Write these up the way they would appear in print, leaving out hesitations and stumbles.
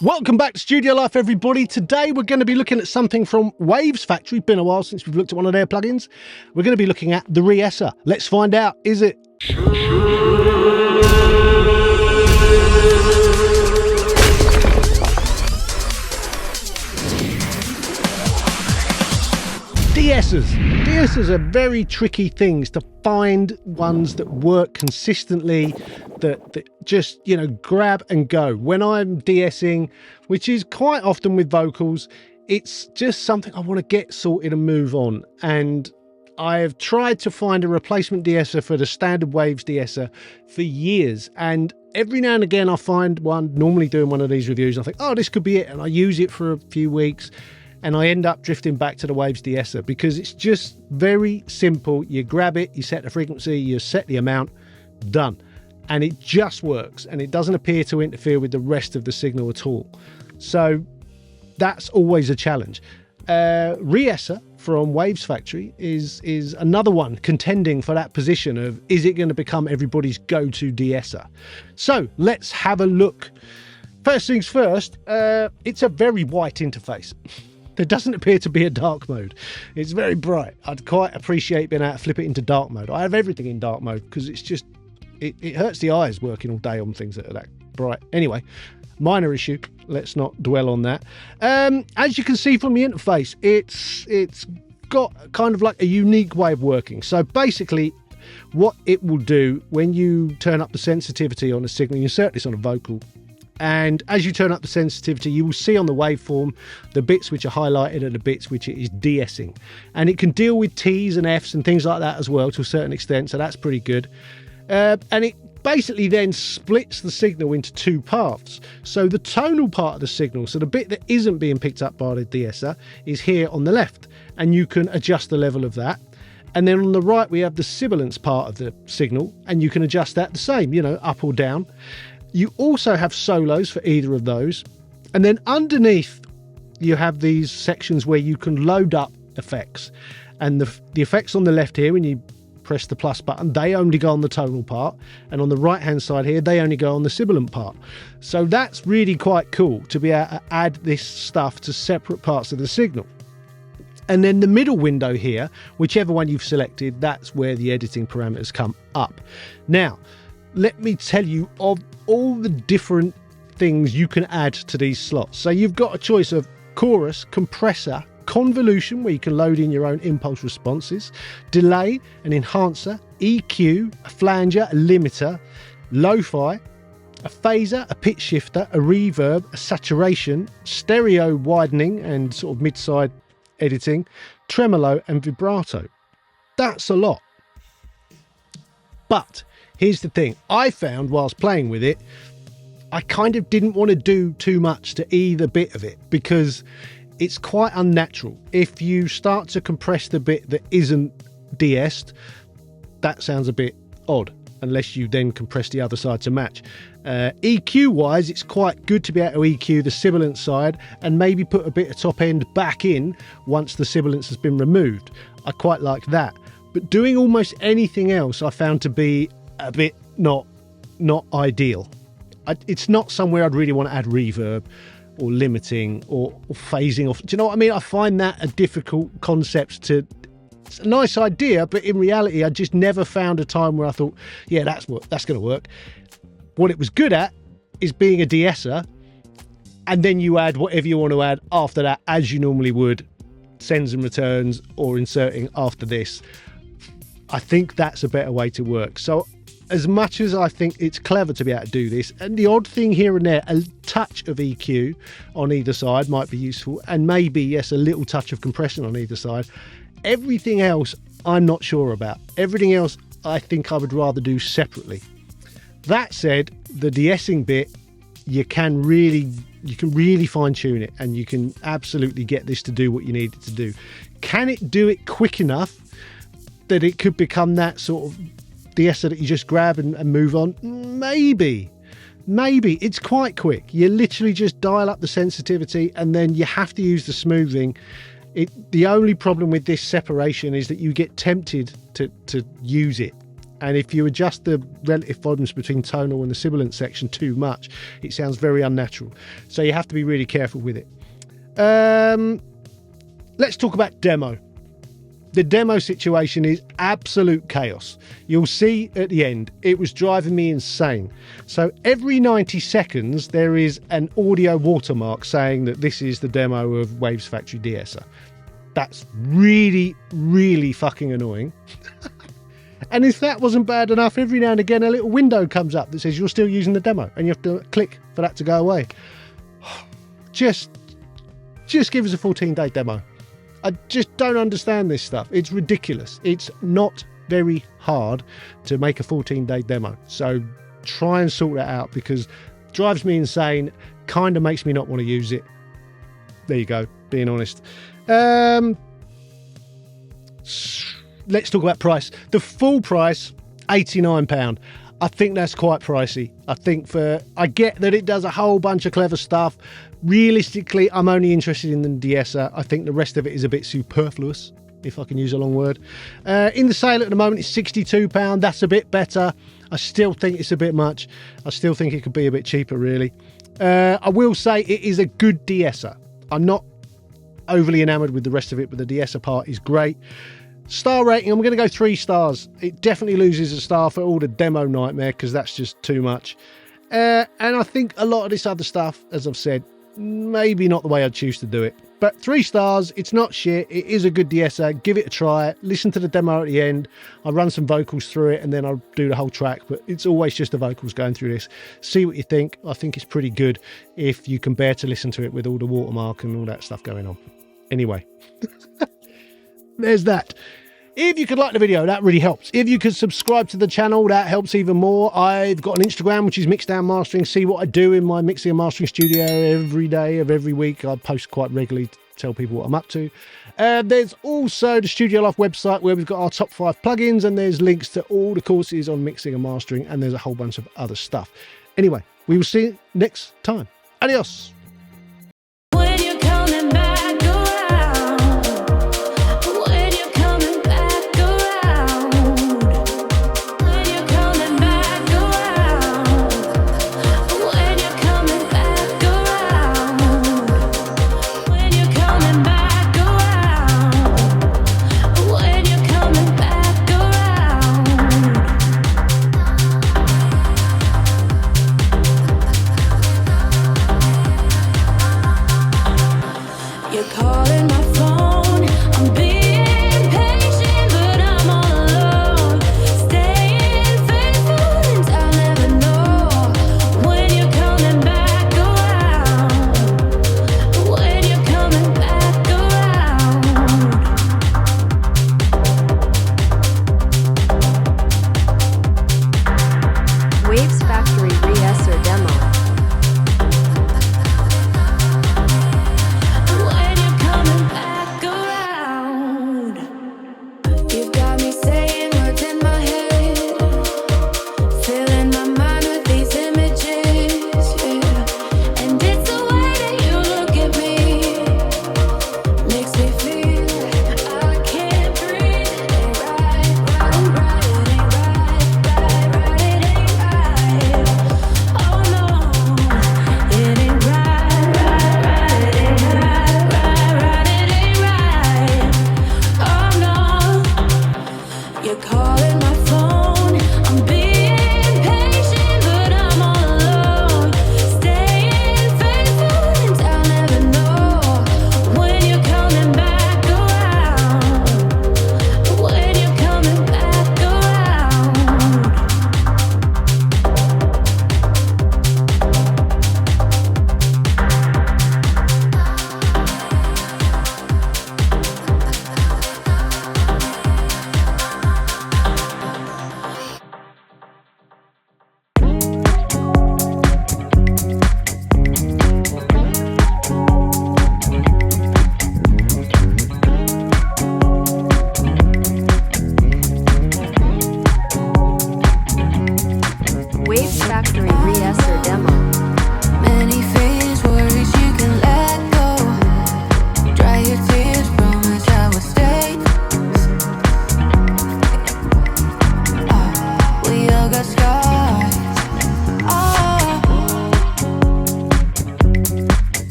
Welcome back to Studio Life, everybody. Today we're going to be looking at something from Wavesfactory. Been a while since we've looked at one of their plugins. We're going to be looking at the Re-Esser. Let's find out. Is it? De-essers. De-essers are very tricky things to find, ones that work consistently, that just, you know, grab and go. When I'm de-essing, which is quite often with vocals, it's just something I want to get sorted and move on. And I have tried to find a replacement de-esser for the standard Waves de-esser for years. And every now and again I find one, normally doing one of these reviews, and I think, oh, this could be it. And I use it for a few weeks. And I end up drifting back to the Waves de-esser because it's just very simple. You grab it, you set the frequency, you set the amount, done. And it just works, and it doesn't appear to interfere with the rest of the signal at all. So that's always a challenge. Re-Esser from Wavesfactory is another one contending for that position of, is it going to become everybody's go-to de-esser? So let's have a look. First things first, it's a very white interface. There doesn't appear to be a dark mode. It's very bright. I'd quite appreciate being able to flip it into dark mode. I have everything in dark mode because it's just, it hurts the eyes working all day on things that are that bright. Anyway, minor issue. Let's not dwell on that. As you can see from the interface, it's got kind of like a unique way of working. So basically, what it will do when you turn up the sensitivity on a signal, you insert this on a vocal, and as you turn up the sensitivity, you will see on the waveform the bits which are highlighted and the bits which it is de-essing. And it can deal with T's and F's and things like that as well to a certain extent, so that's pretty good. And it basically then splits the signal into two paths. So the tonal part of the signal, so the bit that isn't being picked up by the de-esser, is here on the left, and you can adjust the level of that. And then on the right, we have the sibilance part of the signal, and you can adjust that the same, you know, up or down. You also have solos for either of those. And then underneath, you have these sections where you can load up effects. And the effects on the left here, when you press the plus button, they only go on the tonal part. And on the right-hand side here, they only go on the sibilant part. So that's really quite cool to be able to add this stuff to separate parts of the signal. And then the middle window here, whichever one you've selected, that's where the editing parameters come up. Now, let me tell you of all the different things you can add to these slots. So you've got a choice of chorus, compressor, convolution, where you can load in your own impulse responses, delay, an enhancer, EQ, a flanger, a limiter, lo-fi, a phaser, a pitch shifter, a reverb, a saturation, stereo widening and sort of mid-side editing, tremolo and vibrato. That's a lot. But here's the thing, I found whilst playing with it, I kind of didn't want to do too much to either bit of it because it's quite unnatural. If you start to compress the bit that isn't de-essed, that sounds a bit odd, unless you then compress the other side to match. EQ wise, it's quite good to be able to EQ the sibilant side and maybe put a bit of top end back in once the sibilance has been removed. I quite like that. But doing almost anything else I found to be a bit not ideal. It's not somewhere I'd really want to add reverb or limiting or phasing off. Do you know what I mean? I find that a difficult concept to. It's a nice idea, but in reality, I just never found a time where I thought, yeah, that's going to work. What it was good at is being a de-esser, and then you add whatever you want to add after that, as you normally would, sends and returns or inserting after this. I think that's a better way to work. So as much as I think it's clever to be able to do this, and the odd thing here and there, a touch of EQ on either side might be useful, and maybe, yes, a little touch of compression on either side. Everything else, I'm not sure about. Everything else, I think I would rather do separately. That said, the de-essing bit, you can really fine tune it, and you can absolutely get this to do what you need it to do. Can it do it quick enough that it could become that sort of de-esser that you just grab and move on? Maybe. It's quite quick. You literally just dial up the sensitivity and then you have to use the smoothing. The only problem with this separation is that you get tempted to use it, And if you adjust the relative volumes between tonal and the sibilant section too much, it sounds very unnatural. So you have to be really careful with it. Let's talk about demo. The demo situation is absolute chaos. You'll see at the end, it was driving me insane. So every 90 seconds, there is an audio watermark saying that this is the demo of Wavesfactory De-essor. That's really, really fucking annoying. And if that wasn't bad enough, every now and again, a little window comes up that says you're still using the demo and you have to click for that to go away. Just give us a 14-day demo. I just don't understand this stuff. It's ridiculous. It's not very hard to make a 14-day demo. So try and sort that out, because it drives me insane, kind of makes me not want to use it. There you go, being honest. Let's talk about price. The full price, £89. I think that's quite pricey. I get that it does a whole bunch of clever stuff. Realistically, I'm only interested in the De-essor. I think the rest of it is a bit superfluous, if I can use a long word. In the sale at the moment, it's £62. That's a bit better. I still think it's a bit much. I still think it could be a bit cheaper, really. I will say it is a good De-essor. I'm not overly enamoured with the rest of it, but the De-essor part is great. Star rating, I'm going to go 3 stars. It definitely loses a star for all the demo nightmare, because that's just too much. And I think a lot of this other stuff, as I've said, maybe not the way I'd choose to do it. But 3 stars, it's not shit. It is a good De-essor. Give it a try. Listen to the demo at the end. I'll run some vocals through it and then I'll do the whole track. But it's always just the vocals going through this. See what you think. I think it's pretty good if you can bear to listen to it with all the watermark and all that stuff going on. Anyway, there's that. If you could like the video, that really helps. If you could subscribe to the channel, that helps even more. I've got an Instagram, which is Mixdown Mastering. See what I do in my mixing and mastering studio every day of every week. I post quite regularly to tell people what I'm up to. There's also the Studio Life website, where we've got our top 5 plugins, and there's links to all the courses on mixing and mastering, and there's a whole bunch of other stuff. Anyway, we will see you next time. Adios.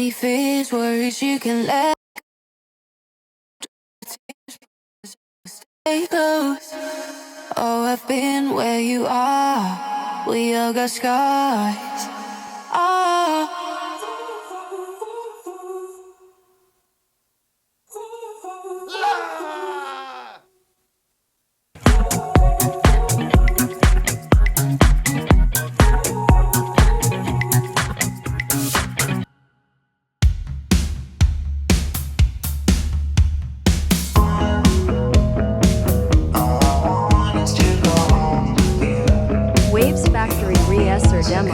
Any fears, worries you can let stay close. Oh, I've been where you are. We all got scars. Oh. Wavesfactory Re-Esser demo.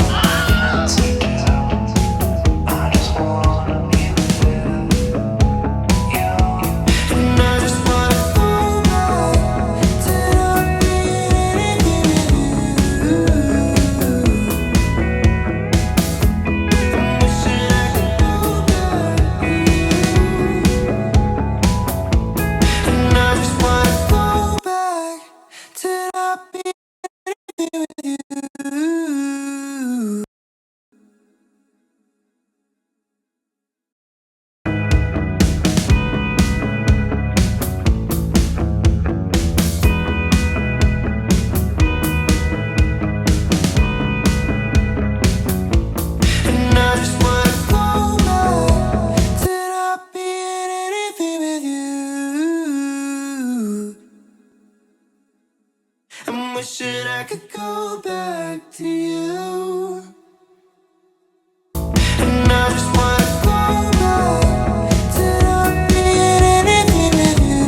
I'm wishing I could go back to you. And I just wanna go back to not being anything with you.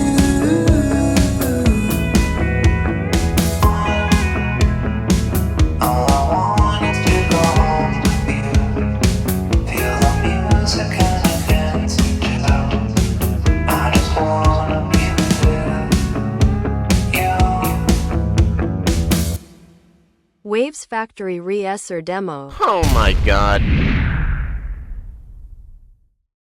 All I want is to go home with you. Feel the music and the dancing too. I just wanna be with you. Wavesfactory Re-Esser demo. Oh my god.